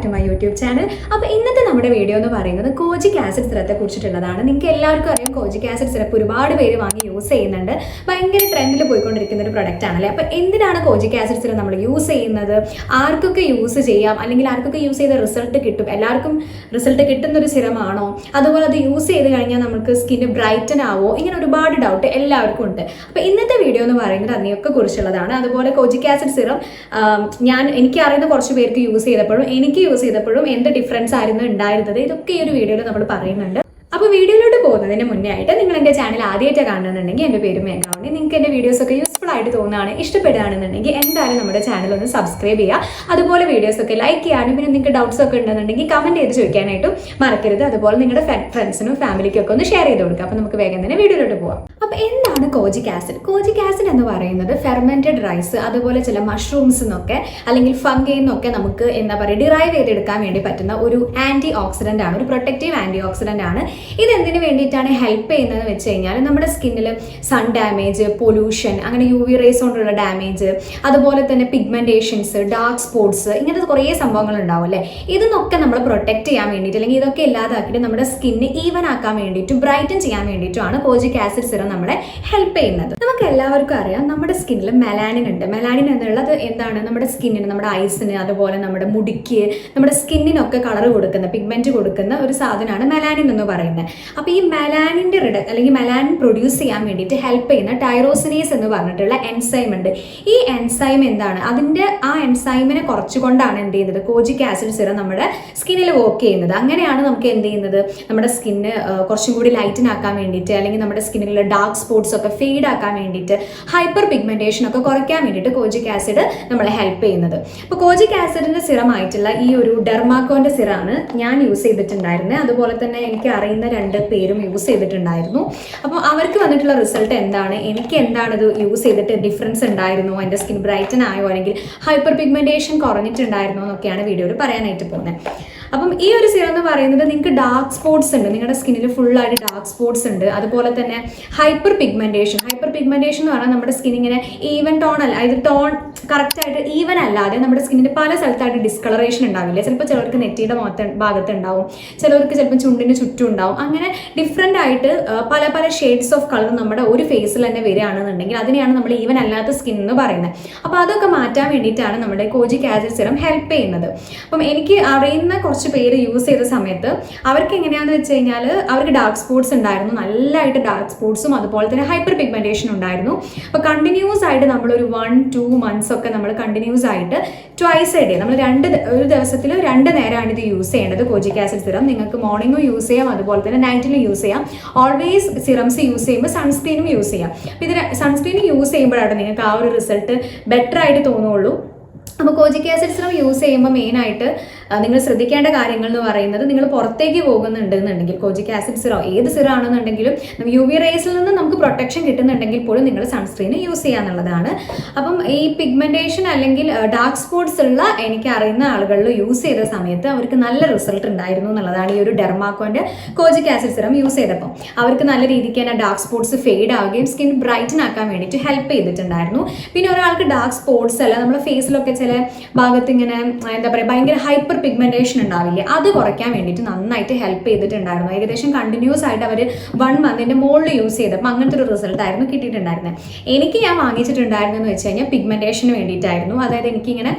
To my YouTube channel. അപ്പോൾ ഇന്നത്തെ നമ്മുടെ വീഡിയോ എന്ന് പറയുന്നത് കോജിക് ആസിഡ് സിറത്തെ കുറിച്ചിട്ടുള്ളതാണ്. നിങ്ങൾക്ക് എല്ലാവർക്കും അറിയാം കോജിക് ആസിഡ് സിറപ്പ് ഒരുപാട് പേര് വാങ്ങി യൂസ് ചെയ്യുന്നുണ്ട്. ഭയങ്കര ട്രെൻഡിൽ പോയിക്കൊണ്ടിരിക്കുന്ന ഒരു പ്രൊഡക്റ്റ് ആണല്ലേ. അപ്പോൾ എന്തിനാണ് കോജിക് ആസിഡ് സിറം നമ്മൾ യൂസ് ചെയ്യുന്നത്, ആർക്കൊക്കെ യൂസ് ചെയ്യാം, അല്ലെങ്കിൽ ആർക്കൊക്കെ യൂസ് ചെയ്ത റിസൾട്ട് കിട്ടും, എല്ലാവർക്കും റിസൾട്ട് കിട്ടുന്ന ഒരു സിറമാണോ, അതുപോലെ അത് യൂസ് ചെയ്ത് കഴിഞ്ഞാൽ നമുക്ക് സ്കിന്ന് ബ്രൈറ്റൻ ആവോ, ഇങ്ങനെ ഒരുപാട് ഡൗട്ട് എല്ലാവർക്കും ഉണ്ട്. അപ്പോൾ ഇന്നത്തെ വീഡിയോ എന്ന് പറയുന്നത് അതിനെയൊക്കെ കുറിച്ചുള്ളതാണ്. അതുപോലെ കോജിക് ആസിഡ് സിറം എനിക്ക് അറിയുന്ന കുറച്ച് പേർക്ക് യൂസ് ചെയ്തപ്പോഴും എനിക്ക് യൂസ് ചെയ്തപ്പോഴും എന്ത് ഡിഫറൻസ് ആയിരുന്നു ഉണ്ടായിരുന്നത്, ഇതൊക്കെ ഈ ഒരു വീഡിയോയിൽ നമ്മൾ പറയുന്നുണ്ട്. അപ്പോൾ വീഡിയോയിലോട്ട് പോകുന്നതിന് മുന്നേ ആയിട്ട് നിങ്ങൾ എൻ്റെ ചാനൽ ആദ്യമായിട്ട് കാണുന്നുണ്ടെങ്കിൽ എൻ്റെ പേര് മേഘാവണി. നിങ്ങൾക്ക് എൻ്റെ വീഡിയോസൊക്കെ യൂസ്ഫുൾ ആയിട്ട് തോന്നുകയാണ്, ഇഷ്ടപ്പെടുകയാണെന്നുണ്ടെങ്കിൽ എന്തായാലും നമ്മുടെ ചാനൽ ഒന്ന് സബ്സ്ക്രൈബ് ചെയ്യുക. അതുപോലെ വീഡിയോസൊക്കെ ലൈക്ക് ചെയ്യാനും പിന്നെ നിങ്ങൾക്ക് ഡൗട്ട്സ് ഒക്കെ ഉണ്ടെന്നുണ്ടെങ്കിൽ കമൻറ്റ് ചെയ്ത് ചോദിക്കാനായിട്ടും മറക്കരുത്. അതുപോലെ നിങ്ങളുടെ ഫ്രണ്ട്സിനും ഫാമിലിക്കും ഒക്കെ ഒന്ന് ഷെയർ ചെയ്ത് കൊടുക്കുക. അപ്പോൾ നമുക്ക് വേഗം തന്നെ വീഡിയോയിലോട്ട് പോകാം. അപ്പോൾ എന്താണ് കോജിക് ആസിഡ്? കോജിക് ആസിഡ് എന്ന് പറയുന്നത് ഫെർമെൻറ്റഡ് റൈസ്, അതുപോലെ ചില മഷ്റൂംസ് എന്നൊക്കെ അല്ലെങ്കിൽ ഫംഗയിൽ നിന്നൊക്കെ നമുക്ക് എന്താ പറയുക ഡിറൈവ് ചെയ്തെടുക്കാൻ വേണ്ടി പറ്റുന്ന ഒരു ആൻറ്റി ഓക്സിഡൻ്റ് ആണ്, ഒരു പ്രൊട്ടക്റ്റീവ് ആൻറ്റി ഓക്സിഡൻ്റ് ആണ്. ഇതെന്തിനു വേണ്ടിയിട്ടാണ് ഹെൽപ്പ് ചെയ്യുന്നതെന്ന് വെച്ച് കഴിഞ്ഞാൽ നമ്മുടെ സ്കിന്നിൽ സൺ ഡാമേജ്, പൊല്യൂഷൻ, അങ്ങനെ UV റേസ് കൊണ്ടുള്ള ഡാമേജ്, അതുപോലെ തന്നെ പിഗ്മെൻറ്റേഷൻസ്, ഡാർക്ക് സ്പോട്ട്സ്, ഇങ്ങനത്തെ കുറേ സംഭവങ്ങൾ ഉണ്ടാവും അല്ലേ. ഇതൊക്കെ നമ്മൾ പ്രൊട്ടക്റ്റ് ചെയ്യാൻ വേണ്ടിയിട്ട് അല്ലെങ്കിൽ ഇതൊക്കെ ഇല്ലാതാക്കിയിട്ട് നമ്മുടെ സ്കിന്ന് ഈവൻ ആക്കാൻ വേണ്ടിയിട്ടും ബ്രൈറ്റൻ ചെയ്യാൻ വേണ്ടിയിട്ടുമാണ് കോജിക് ആസിഡ് സിറം നമ്മളെ ഹെൽപ്പ് ചെയ്യുന്നത്. നമുക്ക് എല്ലാവർക്കും അറിയാം നമ്മുടെ സ്കിന്നിൽ മെലാനിൻ ഉണ്ട്. മെലാനിൻ എന്നുള്ളത് എന്താണ്? നമ്മുടെ സ്കിന്നിന്, നമ്മുടെ ഐസിന്, അതുപോലെ നമ്മുടെ മുടിക്ക്, നമ്മുടെ സ്കിന്നിനൊക്കെ കളർ കൊടുക്കുന്ന, പിഗ്മെന്റ് കൊടുക്കുന്ന ഒരു സാധനമാണ് മെലാനിൻ എന്ന് പറയുന്നത്. അപ്പോൾ ഈ മെലാനിൻ്റെ അല്ലെങ്കിൽ മെലാനിൻ പ്രൊഡ്യൂസ് ചെയ്യാൻ വേണ്ടിയിട്ട് ഹെൽപ്പ് ചെയ്യുന്ന ടൈറോസിനേസ് എന്ന് പറഞ്ഞിട്ടുള്ള എൻസൈം ഉണ്ട്. ഈ എൻസൈം എന്താണ്? ആ എൻസൈമിനെ കുറച്ചുകൊണ്ടാണ് എന്ത് ചെയ്യുന്നത് കോജിക് ആസിഡ് സിറം നമ്മുടെ സ്കിന്നിൽ വർക്ക് ചെയ്യുന്നത്. അങ്ങനെയാണ് നമുക്ക് എന്ത് ചെയ്യുന്നത് നമ്മുടെ സ്കിന്ന് കുറച്ചും കൂടി ലൈറ്റൻ ആക്കാൻ വേണ്ടിയിട്ട്, അല്ലെങ്കിൽ നമ്മുടെ സ്കിന്നിലുള്ള ഡാർക്ക് സ്പോട്ട്സ് ഒക്കെ ഫെയ്ഡ് ആക്കാൻ വേണ്ടിയിട്ട്, ഹൈപ്പർ പിഗ്മെന്റേഷൻ ഒക്കെ കുറയ്ക്കാൻ വേണ്ടിയിട്ട് കോജിക് ആസിഡ് നമ്മളെ ഹെൽപ്പ് ചെയ്യുന്നത്. അപ്പോൾ കോജിക് ആസിഡിന്റെ സിറമായിട്ടുള്ള ഈ ഒരു ഡെർമാക്കോന്റെ സിറാണ് ഞാൻ യൂസ് ചെയ്തിട്ടുണ്ടായിരുന്നത്. അതുപോലെ തന്നെ എനിക്ക് അറിയുന്ന 2 പേരും യൂസ് ചെയ്തിട്ടുണ്ടായിരുന്നു. അപ്പോൾ അവർക്ക് വന്നിട്ടുള്ള റിസൾട്ട് എന്താണ്, എനിക്ക് എന്താണ് ഇത് യൂസ് ചെയ്തിട്ട് ഡിഫറൻസ് ഉണ്ടായിരുന്നോ, എൻ്റെ സ്കിൻ ബ്രൈറ്റൻ ആയോ, അല്ലെങ്കിൽ ഹൈപ്പർ പിഗ്മെന്റേഷൻ കുറഞ്ഞിട്ടുണ്ടായിരുന്നോ എന്നൊക്കെയാണ് വീഡിയോയിൽ പറയാനായിട്ട് പോകുന്നത്. അപ്പം ഈ ഒരു സിറം എന്ന് പറയുന്നത് നിങ്ങൾക്ക് ഡാർക്ക് സ്പോട്ട്സ് ഉണ്ട്, നിങ്ങളുടെ സ്കിന്നിൽ ഫുള്ളായിട്ട് ഡാർക്ക് സ്പോട്ട്സ് ഉണ്ട്. അതുപോലെ തന്നെ ഹൈപ്പർ പിഗ്മെന്റേഷൻ എന്ന് പറഞ്ഞാൽ നമ്മുടെ സ്കിൻ ഇങ്ങനെ ഈവൻ ടോൺ അല്ല, ഇത് ടോൺ കറക്റ്റായിട്ട് ഈവൻ അല്ലാതെ നമ്മുടെ സ്കിന്നിന് പല സ്ഥലത്തായിട്ട് ഡിസ്കളറേഷൻ ഉണ്ടാവില്ല. ചിലപ്പോൾ ചിലർക്ക് നെറ്റിയുടെ ഭാഗത്ത് ഉണ്ടാവും, ചിലർക്ക് ചിലപ്പോൾ ചുണ്ടിന് ചുറ്റും ഉണ്ടാവും. അങ്ങനെ ഡിഫറെൻ്റ് ആയിട്ട് പല പല ഷെയ്ഡ്സ് ഓഫ് കളർ നമ്മുടെ ഒരു ഫേസിൽ തന്നെ വരികയാണെന്നുണ്ടെങ്കിൽ അതിനെയാണ് നമ്മൾ ഈവൻ അല്ലാത്ത സ്കിൻ എന്ന് പറയുന്നത്. അപ്പോൾ അതൊക്കെ മാറ്റാൻ വേണ്ടിയിട്ടാണ് നമ്മുടെ കോജിക് ആസിഡ് സിറം ഹെൽപ്പ് ചെയ്യുന്നത്. അപ്പം എനിക്ക് അറിയുന്ന കുറച്ച് പേര് യൂസ് ചെയ്ത സമയത്ത് അവർക്ക് എങ്ങനെയാണെന്ന് വെച്ച് കഴിഞ്ഞാൽ അവർക്ക് ഡാർക്ക് സ്പോട്ട്സ് ഉണ്ടായിരുന്നു, നല്ലതായിട്ട് ഡാർക്ക് സ്പോട്ട്സും അതുപോലെ തന്നെ ഹൈപ്പർ പിഗ്മെന്റേഷൻ ഉണ്ടായിരുന്നു. അപ്പോൾ കണ്ടിന്യൂസ് ആയിട്ട് നമ്മളൊരു 1-2 months ഒക്കെ നമ്മൾ കണ്ടിന്യൂസ് ആയിട്ട് ട്വൈസ് എ ഡേ നമ്മൾ ഒരു ദിവസത്തിൽ 2 നേരമാണ് ഇത് യൂസ് ചെയ്യേണ്ടത് കോജിക് ആസിഡ് സിറം. നിങ്ങൾക്ക് മോർണിംഗും യൂസ് ചെയ്യാം, അതുപോലെ തന്നെ നൈറ്റിലും യൂസ് ചെയ്യാം. ഓൾവേസ് സിറംസ് യൂസ് ചെയ്യുമ്പോൾ സൺസ്ക്രീനും യൂസ് ചെയ്യാം. അപ്പോൾ ഇതിന് സൺസ്ക്രീൻ യൂസ് ചെയ്യുമ്പോഴാണ് നിങ്ങൾക്ക് ആ ഒരു റിസൾട്ട് ബെറ്റർ ആയിട്ട് തോന്നുള്ളൂ. അപ്പോൾ കോജിക് ആസിഡ് സിറം യൂസ് ചെയ്യുമ്പോൾ മെയിനായിട്ട് നിങ്ങൾ ശ്രദ്ധിക്കേണ്ട കാര്യങ്ങൾ എന്ന് പറയുന്നത്, നിങ്ങൾ പുറത്തേക്ക് പോകുന്നുണ്ടെന്നുണ്ടെങ്കിൽ കോജിക് ആസിഡ് സിറം ഏത് സിറം ആണെന്നുണ്ടെങ്കിലും UV റേസിൽ നിന്ന് നമുക്ക് പ്രൊട്ടക്ഷൻ കിട്ടുന്നുണ്ടെങ്കിൽ പോലും നിങ്ങൾ സൺസ്ക്രീൻ യൂസ് ചെയ്യുക എന്നുള്ളതാണ്. അപ്പം ഈ പിഗ്മെന്റേഷൻ അല്ലെങ്കിൽ ഡാർക്ക് സ്പോട്ട്സ് ഉള്ള എനിക്ക് അറിയുന്ന ആളുകളിൽ യൂസ് ചെയ്ത സമയത്ത് അവർക്ക് നല്ല റിസൾട്ട് ഉണ്ടായിരുന്നു എന്നുള്ളതാണ് ഈ ഒരു ഡെർമാക്കോന്റെ കോജിക് ആസിഡ് സിറം യൂസ് ചെയ്തപ്പോൾ. അവർക്ക് നല്ല രീതിക്ക് തന്നെ ഡാർക്ക് സ്പോട്ട്സ് ഫെയ്ഡ് ആവുകയും സ്കിൻ ബ്രൈറ്റൻ ആക്കാൻ വേണ്ടിയിട്ട് ഹെൽപ്പ് ചെയ്തിട്ടുണ്ടായിരുന്നു. പിന്നെ ഒരാൾക്ക് ഡാർക്ക് സ്പോട്ട്സ് അല്ല, നമ്മുടെ ഫേസിലൊക്കെ ചില ഭാഗത്ത് ഇങ്ങനെ എന്താ പറയുക ഭയങ്കര ഹൈപ്പർ പിഗ്മെന്റേഷൻ ഉണ്ടാവില്ലേ, അത് കുറയ്ക്കാൻ വേണ്ടിയിട്ട് നന്നായിട്ട് ഹെൽപ്പ് ചെയ്തിട്ടുണ്ടായിരുന്നു. ഏകദേശം കണ്ടിന്യൂസ് ആയിട്ട് അവർ 1 monthന്റെ മുകളിൽ യൂസ് ചെയ്തപ്പോൾ അങ്ങനത്തെ ഒരു റിസൾട്ട് ആയിരുന്നു കിട്ടിയിട്ടുണ്ടായിരുന്നത്. ഞാൻ വാങ്ങിച്ചിട്ടുണ്ടായിരുന്നെന്ന് വെച്ച് കഴിഞ്ഞാൽ പിഗ്മെന്റേഷന് വേണ്ടിയിട്ടായിരുന്നു. അതായത് എനിക്കിങ്ങനെ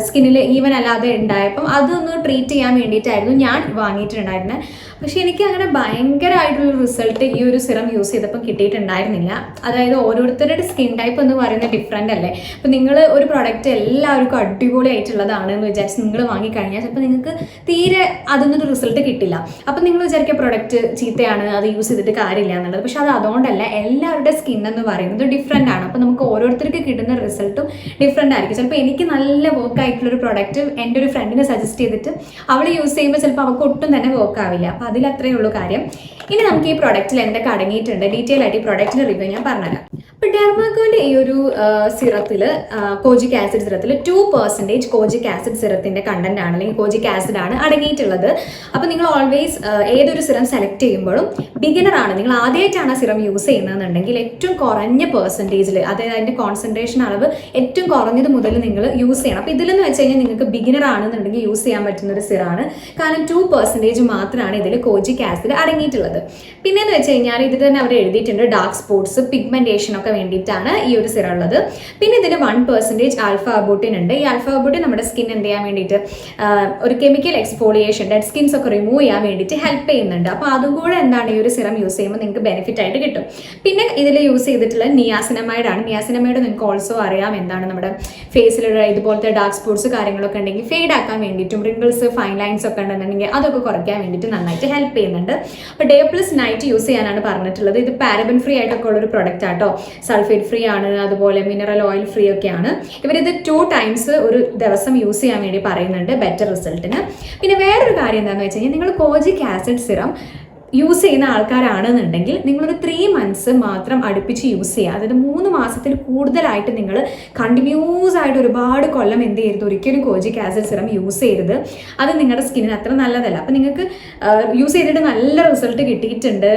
സ്കിന്നിൽ ഈവൻ അല്ലാതെ ഉണ്ടായപ്പം അതൊന്ന് ട്രീറ്റ് ചെയ്യാൻ വേണ്ടിയിട്ടായിരുന്നു ഞാൻ വാങ്ങിയിട്ടുണ്ടായിരുന്നത്. പക്ഷെ എനിക്ക് അങ്ങനെ ഭയങ്കരമായിട്ടുള്ള റിസൾട്ട് ഈ ഒരു സിറം യൂസ് ചെയ്തപ്പം കിട്ടിയിട്ടുണ്ടായിരുന്നില്ല. അതായത് ഓരോരുത്തരുടെ സ്കിൻ ടൈപ്പ് എന്ന് പറയുന്നത് ഡിഫറെൻ്റ് അല്ലേ. അപ്പം നിങ്ങൾ ഒരു പ്രൊഡക്റ്റ് എല്ലാവർക്കും അടിപൊളിയായിട്ടുള്ളതാണ് എന്ന് വിചാരിച്ച് നിങ്ങൾ വാങ്ങിക്കഴിഞ്ഞാൽ ചിലപ്പോൾ നിങ്ങൾക്ക് തീരെ അതൊന്നൊരു റിസൾട്ട് കിട്ടില്ല. അപ്പം നിങ്ങൾ വിചാരിക്കുക പ്രൊഡക്റ്റ് ചീത്തയാണ്, അത് യൂസ് ചെയ്തിട്ട് കാര്യമില്ല എന്നുള്ളത്. പക്ഷെ അത് അതുകൊണ്ടല്ല, എല്ലാവരുടെ സ്കിൻ എന്ന് പറയുന്നത് ഡിഫറെൻ്റ് ആണ്. അപ്പം നമുക്ക് ഓരോരുത്തർക്ക് കിട്ടുന്ന റിസൾട്ടും ഡിഫറെൻ്റ് ആയിരിക്കും. ചിലപ്പോൾ എനിക്ക് നല്ല വർക്ക് ആയിട്ടുള്ളൊരു പ്രൊഡക്റ്റ് എൻ്റെ ഒരു ഫ്രണ്ടിനെ സജസ്റ്റ് ചെയ്തിട്ട് അവൾ യൂസ് ചെയ്യുമ്പോൾ ചിലപ്പോൾ അവൾക്ക് ഒട്ടും തന്നെ വർക്ക് ആവില്ല. അപ്പോൾ അതിലത്രയേ ഉള്ളൂ കാര്യം. ഇനി നമുക്ക് ഈ പ്രൊഡക്റ്റിൽ എന്തൊക്കെ അടങ്ങിയിട്ടുണ്ട് ഡീറ്റെയിൽ ആയിട്ട് ഈ പ്രൊഡക്റ്റിൻ്റെ റിവ്യൂ ഞാൻ പറഞ്ഞുതരാം. ഇപ്പോൾ ഡെർമാക്കോൻ്റെ ഈ ഒരു സിറത്തിൽ കോജിക് ആസിഡ് സിറത്തിൽ 2% കോജിക് ആസിഡ് സിറത്തിൻ്റെ കണ്ടന്റ് ആണ് അല്ലെങ്കിൽ കോജിക് ആസിഡ് ആണ് അടങ്ങിയിട്ടുള്ളത്. അപ്പോൾ നിങ്ങൾ ഓൾവേസ് ഏതൊരു സിറം സെലക്ട് ചെയ്യുമ്പോഴും ബിഗിനർ ആണ്, നിങ്ങൾ ആദ്യമായിട്ടാണ് ആ സിറം യൂസ് ചെയ്യുന്നതെന്നുണ്ടെങ്കിൽ ഏറ്റവും കുറഞ്ഞ പെർസെൻറ്റേജിൽ, അതായത് അതിൻ്റെ കോൺസെൻട്രേഷൻ അളവ് ഏറ്റവും കുറഞ്ഞത് മുതൽ നിങ്ങൾ യൂസ് ചെയ്യണം. അപ്പോൾ ഇതിലെന്ന് വെച്ച് കഴിഞ്ഞാൽ നിങ്ങൾക്ക് ബിഗിനർ ആണെന്നുണ്ടെങ്കിൽ യൂസ് ചെയ്യാൻ പറ്റുന്ന ഒരു സിറാണ്. കാരണം 2% മാത്രമാണ് ഇതിൽ കോജിക് ആസിഡ് അടങ്ങിയിട്ടുള്ളത്. പിന്നെയെന്ന് വെച്ച് കഴിഞ്ഞാൽ ഇത് തന്നെ അവർ എഴുതിയിട്ടുണ്ട് ഡാർക്ക് സ്പോട്ട്സ്, പിഗ്മെന്റേഷൻ ഒക്കെ വേണ്ടിയിട്ടാണ് ഈ ഒരു സിറം ഉള്ളത്. പിന്നെ ഇതിന് 1% ആൽഫ അബൂട്ടിൻ ഉണ്ട്. ഈ ആൽഫ അബൂട്ടിൻ നമ്മുടെ സ്കിൻ എന്ത് ചെയ്യാൻ വേണ്ടിയിട്ട് ഒരു കെമിക്കൽ എക്സ്ഫോളിയേഷൻ, ഡെഡ് സ്കിൻസ് ഒക്കെ റിമൂവ് ചെയ്യാൻ വേണ്ടിയിട്ട് ഹെൽപ്പ് ചെയ്യുന്നുണ്ട്. അപ്പോൾ അതും കൂടെ എന്താണ് ഈ ഒരു സിറം യൂസ് ചെയ്യുമ്പോൾ നിങ്ങൾക്ക് ബെനിഫിറ്റ് ആയിട്ട് കിട്ടും. പിന്നെ ഇതിൽ യൂസ് ചെയ്തിട്ടുള്ള നിയാസിനമൈഡ് ആണ്. നിയാസിനമൈഡ് നിങ്ങൾക്ക് ഓൾസോ അറിയാം എന്താണ് നമ്മുടെ ഫേസിലുള്ള ഇതുപോലത്തെ ഡാർക്ക് സ്പോട്ട്സ് കാര്യങ്ങളൊക്കെ ഉണ്ടെങ്കിൽ ഫെയ്ഡ് ആക്കാൻ വേണ്ടിയിട്ടും റിങ്കിൾസ് ഫൈൻ ലൈൻസ് ഒക്കെ ഉണ്ടെന്നുണ്ടെങ്കിൽ അതൊക്കെ കുറയ്ക്കാൻ വേണ്ടിയിട്ട് നന്നായിട്ട് ഹെൽപ്പ് ചെയ്യുന്നുണ്ട്. അപ്പോൾ ഡേ പ്ലസ് നൈറ്റ് യൂസ് ചെയ്യാനാണ് പറഞ്ഞിട്ടുള്ളത്. ഇത് പാരബൻ ഫ്രീ ആയിട്ടൊക്കെ ഉള്ളൊരു പ്രൊഡക്റ്റ് ആട്ടോ, സൾഫേറ്റ് ഫ്രീ ആണ്, അതുപോലെ മിനറൽ ഓയിൽ ഫ്രീ ഒക്കെയാണ്. ഇവരിത് 2 times ഒരു ദിവസം യൂസ് ചെയ്യാൻ വേണ്ടി പറയുന്നുണ്ട് ബെറ്റർ റിസൾട്ടിന്. പിന്നെ വേറൊരു കാര്യം എന്താണെന്ന് വെച്ച് കഴിഞ്ഞാൽ നിങ്ങൾ കോജിക് ആസിഡ് സിറം യൂസ് ചെയ്യുന്ന ആൾക്കാരാണെന്നുണ്ടെങ്കിൽ നിങ്ങളൊരു 3 months മാത്രം അടുപ്പിച്ച് യൂസ് ചെയ്യുക. അതായത് 3 മാസത്തിൽ കൂടുതലായിട്ട് നിങ്ങൾ കണ്ടിന്യൂസ് ആയിട്ട് ഒരുപാട് കൊല്ലം എന്ത് ചെയ്യരുത്, ഒരിക്കലും കോജിക് ആസിഡ് സിറം യൂസ് ചെയ്യരുത്. അത് നിങ്ങളുടെ സ്കിന്നിന് അത്ര നല്ലതല്ല. അപ്പം നിങ്ങൾക്ക് യൂസ് ചെയ്തിട്ട് നല്ല റിസൾട്ട് കിട്ടിയിട്ടുണ്ട്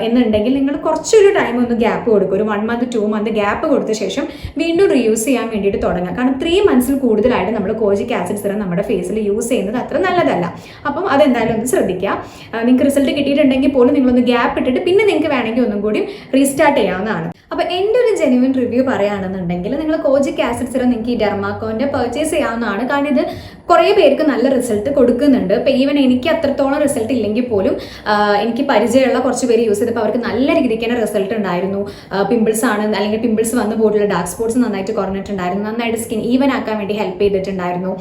എന്നുണ്ടെങ്കിൽ നിങ്ങൾ കുറച്ചൊരു ടൈം ഒന്ന് ഗ്യാപ്പ് കൊടുക്കും. ഒരു 1 month 2 month ഗ്യാപ്പ് കൊടുത്ത ശേഷം വീണ്ടും റീയൂസ് ചെയ്യാൻ വേണ്ടിയിട്ട് തുടങ്ങാം. കാരണം 3 months കൂടുതലായിട്ട് നമ്മൾ കോജിക് ആസിഡ് സിറം നമ്മുടെ ഫേസിൽ യൂസ് ചെയ്യുന്നത് അത്ര നല്ലതല്ല. അപ്പം അതെന്തായാലും ഒന്ന് ശ്രദ്ധിക്കുക. നിങ്ങൾക്ക് റിസൾട്ട് കിട്ടിയിട്ടുണ്ടെങ്കിൽ പോലും നിങ്ങളൊന്ന് ഗ്യാപ്പ് ഇട്ടിട്ട് പിന്നെ നിങ്ങൾക്ക് വേണമെങ്കിൽ ഒന്നും കൂടി റീസ്റ്റാർട്ട് ചെയ്യാവുന്നതാണ്. അപ്പോൾ എൻ്റെ ഒരു ജെന്യുവൻ റിവ്യൂ പറയുകയാണെന്നുണ്ടെങ്കിൽ നിങ്ങൾ കോജിക് ആസിഡ് സിറം നിങ്ങൾക്ക് ഈ ഡെർമാക്കോൻ്റെ പർച്ചേസ് ചെയ്യാവുന്നതാണ്. കാരണം ഇത് കുറേ പേർക്ക് നല്ല റിസൾട്ട് കൊടുക്കുന്നുണ്ട്. ഇപ്പോൾ ഈവൻ എനിക്ക് അത്രത്തോളം റിസൾട്ട് ഇല്ലെങ്കിൽ പോലും എനിക്ക് പരിചയമുള്ള കുറച്ച് പേര് യൂസ് ചെയ്തപ്പോൾ അവർക്ക് നല്ല രീതിക്ക് തന്നെ റിസൾട്ട് ഉണ്ടായിരുന്നു. പിമ്പിൾസ് ആണ് അല്ലെങ്കിൽ പിമ്പിൾസ് വന്നു പോയിട്ടുള്ള ഡാർക്ക് സ്പോട്ട്സ് നന്നായിട്ട് കുറഞ്ഞിട്ടുണ്ടായിരുന്നു. നന്നായിട്ട് സ്കിൻ ഈവൻ ആക്കാൻ വേണ്ടി ഹെൽപ്പ് ചെയ്തിട്ടുണ്ടായിരുന്നു.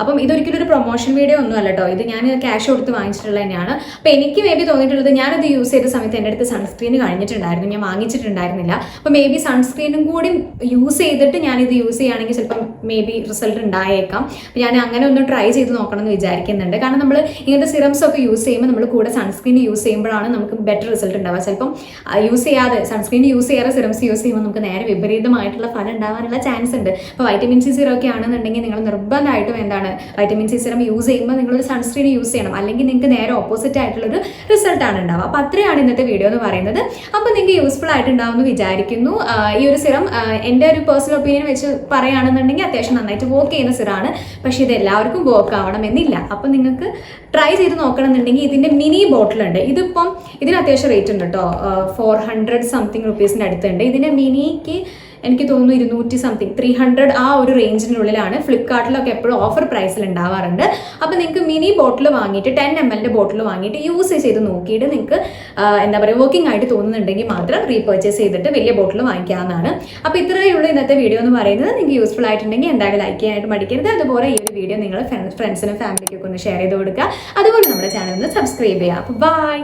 അപ്പം ഇതൊരിക്കലും ഒരു പ്രൊമോഷൻ വീഡിയോ ഒന്നും അല്ല കേട്ടോ, ഇത് ഞാൻ ക്യാഷ് കൊടുത്ത് വാങ്ങിച്ചിട്ടുള്ളത് തന്നെയാണ്. അപ്പോൾ എനിക്ക് മേ ബി തോന്നിയിട്ടുള്ളത് ഞാനത് യൂസ് ചെയ്ത സമയത്ത് എൻ്റെ അടുത്ത് സൺസ്ക്രീൻ കഴിഞ്ഞിട്ടുണ്ടായിരുന്നു, ഞാൻ വാങ്ങിച്ചിട്ടുണ്ടായിരുന്നില്ല. അപ്പോൾ മേ ബി സൺസ്ക്രീനും കൂടി യൂസ് ചെയ്തിട്ട് ഞാനിത് യൂസ് ചെയ്യുകയാണെങ്കിൽ ചിലപ്പം മേ ബി റിസൾട്ട് ഉണ്ടായേക്കാം. അപ്പോൾ ഞാൻ അങ്ങനെ ഒന്ന് ട്രൈ ചെയ്ത് നോക്കണം എന്ന് വിചാരിക്കുന്നുണ്ട്. കാരണം നമ്മൾ ഇങ്ങനത്തെ സിറംസ് ഒക്കെ യൂസ് ചെയ്യുമ്പോൾ നമ്മൾ കൂടെ സൺസ്ക്രീൻ യൂസ് ചെയ്യുമ്പോഴാണ് നമുക്ക് ബെറ്റർ റിസൾട്ട് ഉണ്ടാവുക. ചിലപ്പം യൂസ് ചെയ്യാതെ സൺസ്ക്രീൻ യൂസ് ചെയ്യാതെ സിറംസ് യൂസ് ചെയ്യുമ്പോൾ നമുക്ക് നേരെ വിപരീതമായിട്ടുള്ള ഫലം ഉണ്ടാവാനുള്ള ചാൻസ് ഉണ്ട്. അപ്പോൾ വൈറ്റമിൻ സി സിറം ഒക്കെ ആണെന്നുണ്ടെങ്കിൽ നിങ്ങൾ നിർബന്ധമായിട്ടും എന്താണ് വൈറ്റമിൻ സി സിറം യൂസ് ചെയ്യുമ്പോൾ നിങ്ങളൊരു സൺസ്ക്രീൻ യൂസ് ചെയ്യണം, അല്ലെങ്കിൽ നിങ്ങൾക്ക് നേരെ ഓപ്പോസിറ്റ് ആയിട്ടുള്ളൊരു റിസൾട്ടാണ് ഉണ്ടാവുക. അപ്പോൾ അത്രയാണ് ഇന്നത്തെ വീഡിയോ എന്ന് പറയുന്നത്. അപ്പോൾ നിങ്ങൾക്ക് യൂസ്ഫുൾ ആയിട്ടുണ്ടാവുമെന്ന് വിചാരിക്കുന്നു. ഈ ഒരു സിറം എൻ്റെ ഒരു പേഴ്സണൽ ഒപ്പീനിയൻ വെച്ച് പറയുകയാണെന്നുണ്ടെങ്കിൽ അത്യാവശ്യം നന്നായിട്ട് വർക്ക് ചെയ്യുന്ന സിറാണ്. പക്ഷേ ഇത് എല്ലാവർക്കും വർക്ക് ആവണം എന്നില്ല. അപ്പം നിങ്ങൾക്ക് ട്രൈ ചെയ്ത് നോക്കണമെന്നുണ്ടെങ്കിൽ ഇതിൻ്റെ മിനി ബോട്ടിലുണ്ട്. ഇതിപ്പം ഇതിന് അത്യാവശ്യം റേറ്റ് ഉണ്ട് കേട്ടോ, 400 something rupees അടുത്തുണ്ട്. ഇതിൻ്റെ മിനിക്ക് എനിക്ക് തോന്നുന്നു 200 something 300 ആ ഒരു റേഞ്ചിനുള്ളിലാണ്. ഫ്ലിപ്കാർട്ടിലൊക്കെ എപ്പോഴും ഓഫർ പ്രൈസിൽ ഉണ്ടാവാറുണ്ട്. അപ്പോൾ നിങ്ങൾക്ക് മിനി ബോട്ടിൽ വാങ്ങിയിട്ട് 10 ml ബോട്ടിൽ വാങ്ങിയിട്ട് യൂസ് ചെയ്ത് നോക്കിയിട്ട് നിങ്ങൾക്ക് എന്താ പറയുക വർക്കിംഗ് ആയിട്ട് തോന്നുന്നുണ്ടെങ്കിൽ മാത്രം റീപർച്ചേസ് ചെയ്തിട്ട് വലിയ ബോട്ടിൽ വാങ്ങിക്കാവുന്നതാണ്. അപ്പോൾ ഇത്രയേ ഉള്ളൂ ഇന്നത്തെ വീഡിയോ എന്ന് പറയുന്നത്. നിങ്ങൾക്ക് യൂസ്ഫുൾ ആയിട്ടുണ്ടെങ്കിൽ എന്തായാലും ലൈക്ക് ചെയ്യാനായിട്ട് മടിക്കരുത്. അതുപോലെ ഈ ഒരു വീഡിയോ നിങ്ങൾ ഫ്രണ്ട്സിനും ഫാമിലിക്കൊക്കെ ഒന്ന് ഷെയർ ചെയ്ത് കൊടുക്കുക. അതുപോലെ നമ്മുടെ ചാനൽ ഒന്ന് സബ്സ്ക്രൈബ് ചെയ്യുക. അപ്പോൾ ബൈ.